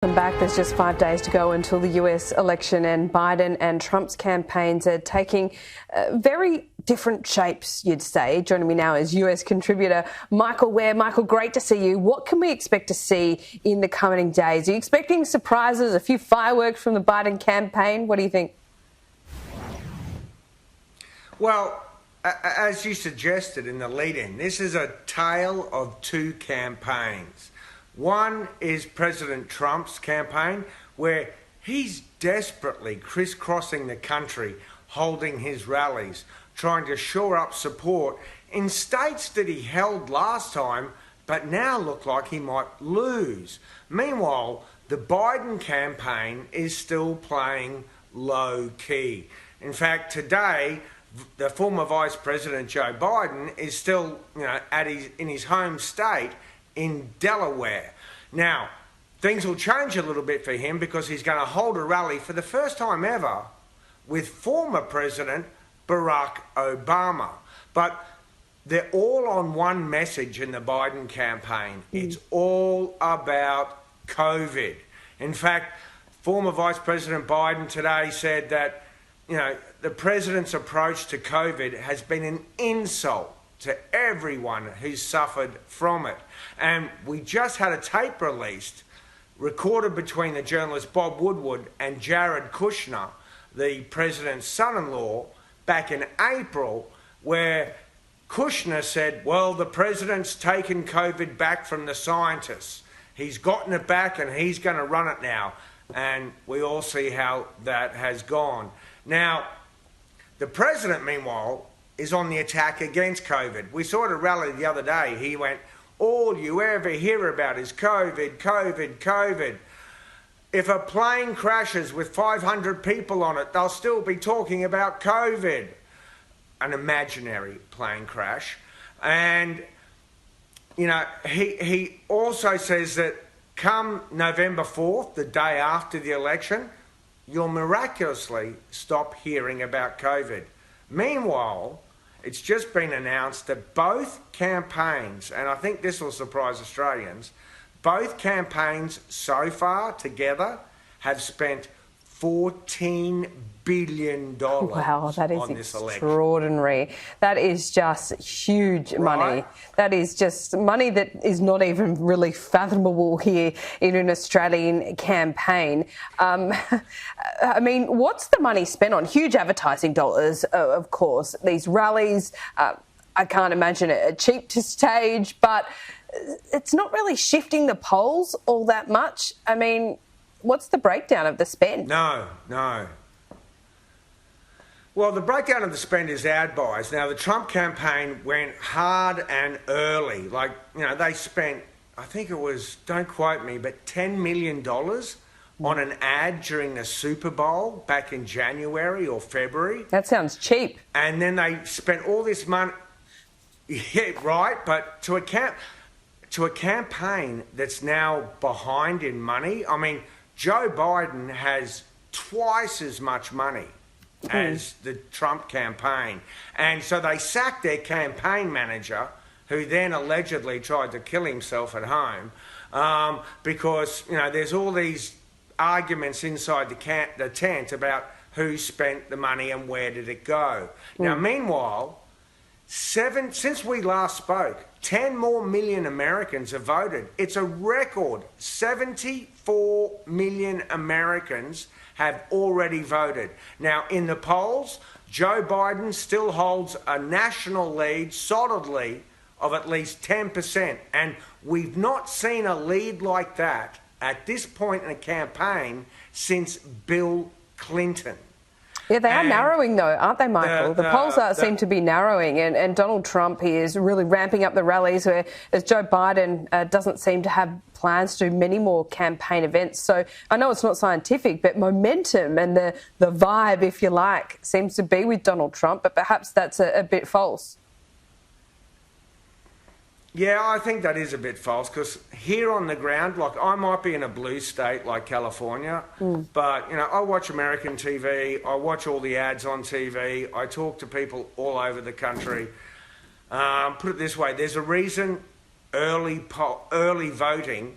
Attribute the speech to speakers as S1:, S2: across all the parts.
S1: Welcome back. There's just 5 days to go until the US election, and Biden and Trump's campaigns are taking very different shapes, you'd say. Joining me now is US contributor Michael Ware. Michael, great to see you. What can we expect to see in the coming days? Are you expecting surprises, a few fireworks from the Biden campaign? What do you think?
S2: Well, as you suggested in the lead-in, this is a tale of two campaigns. One is President Trump's campaign, where he's desperately crisscrossing the country, holding his rallies, trying to shore up support in states that he held last time, but now look like he might lose. Meanwhile, the Biden campaign is still playing low-key. In fact, today, the former Vice President Joe Biden is still, in his home state in Delaware. Now, things will change a little bit for him because he's going to hold a rally for the first time ever with former President Barack Obama. But they're all on one message in the Biden campaign. It's all about COVID. In fact, former Vice President Biden today said that, the president's approach to COVID has been an insult to everyone who's suffered from it. And we just had a tape released, recorded between the journalist Bob Woodward and Jared Kushner, the president's son-in-law, back in April, where Kushner said, well, the president's taken COVID back from the scientists. He's gotten it back and he's going to run it now. And we all see how that has gone. Now, the president, meanwhile, is on the attack against COVID. We saw at a rally the other day, he went, all you ever hear about is COVID, COVID, COVID. If a plane crashes with 500 people on it, they'll still be talking about COVID. An imaginary plane crash. And, he also says that come November 4th, the day after the election, you'll miraculously stop hearing about COVID. Meanwhile, it's just been announced that both campaigns, and I think this will surprise Australians, both campaigns so far together have spent $14 billion
S1: wow, that is
S2: on this
S1: extraordinary.
S2: Election.
S1: That is just huge money. That is just money that is not even really fathomable here in an Australian campaign. What's the money spent on? Huge advertising dollars, of course. These rallies, I can't imagine it cheap to stage, but it's not really shifting the polls all that much. What's the breakdown of the spend?
S2: No. Well, the breakdown of the spend is ad buys. Now, the Trump campaign went hard and early. They spent, I think it was, don't quote me, but $10 million on an ad during the Super Bowl back in January or February.
S1: That sounds cheap.
S2: And then they spent all this money. Yeah, right, but to a campaign that's now behind in money, Joe Biden has twice as much money as the Trump campaign. And so they sacked their campaign manager, who then allegedly tried to kill himself at home, because, there's all these arguments inside the tent about who spent the money and where did it go. Now, meanwhile, since we last spoke, 10 more million Americans have voted. It's a record. 74 million Americans have already voted. Now, in the polls, Joe Biden still holds a national lead solidly of at least 10%. And we've not seen a lead like that at this point in a campaign since Bill Clinton.
S1: Yeah, they are narrowing though, aren't they, Michael? The polls seem to be narrowing, and Donald Trump, he is really ramping up the rallies, whereas Joe Biden doesn't seem to have plans to do many more campaign events. So I know it's not scientific, but momentum and the vibe, if you like, seems to be with Donald Trump, but perhaps that's a bit false.
S2: Yeah, I think that is a bit false, because here on the ground, I might be in a blue state like California, but, I watch American TV, I watch all the ads on TV, I talk to people all over the country. Put it this way, there's a reason early voting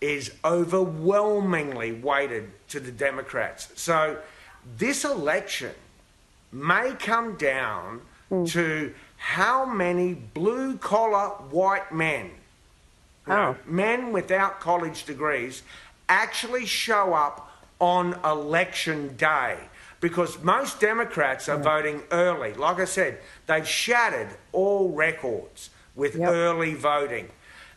S2: is overwhelmingly weighted to the Democrats. So this election may come down to how many blue-collar white men, men without college degrees, actually show up on election day. Because most Democrats are voting early. Like I said, they've shattered all records with early voting.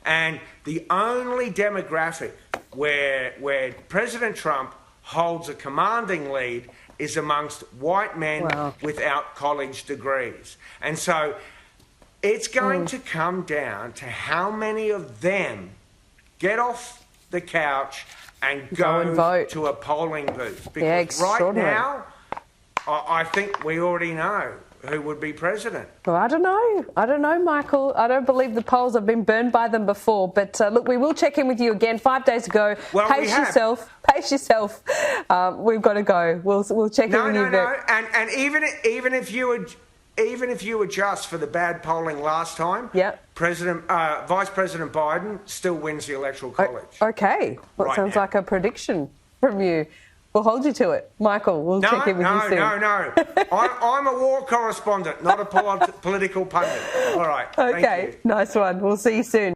S2: And the only demographic where President Trump holds a commanding lead is amongst white men without college degrees. And so it's going to come down to how many of them get off the couch and go
S1: and vote
S2: to a polling booth. Because right now, I think we already know who would be president.
S1: Well, I don't know, Michael. I don't believe the polls have been burned by them before. But look, we will check in with you again 5 days ago.
S2: Well,
S1: Pace yourself. We've got to go. We'll check in with you.
S2: No. And even if you adjust for the bad polling last time, Vice President Biden still wins the Electoral College.
S1: Okay. Well, it sounds like a prediction from you. We'll hold you to it. Michael, we'll check in with you soon.
S2: No. I'm a war correspondent, not a political pundit. All right.
S1: Okay,
S2: thank you.
S1: Nice one. We'll see you soon.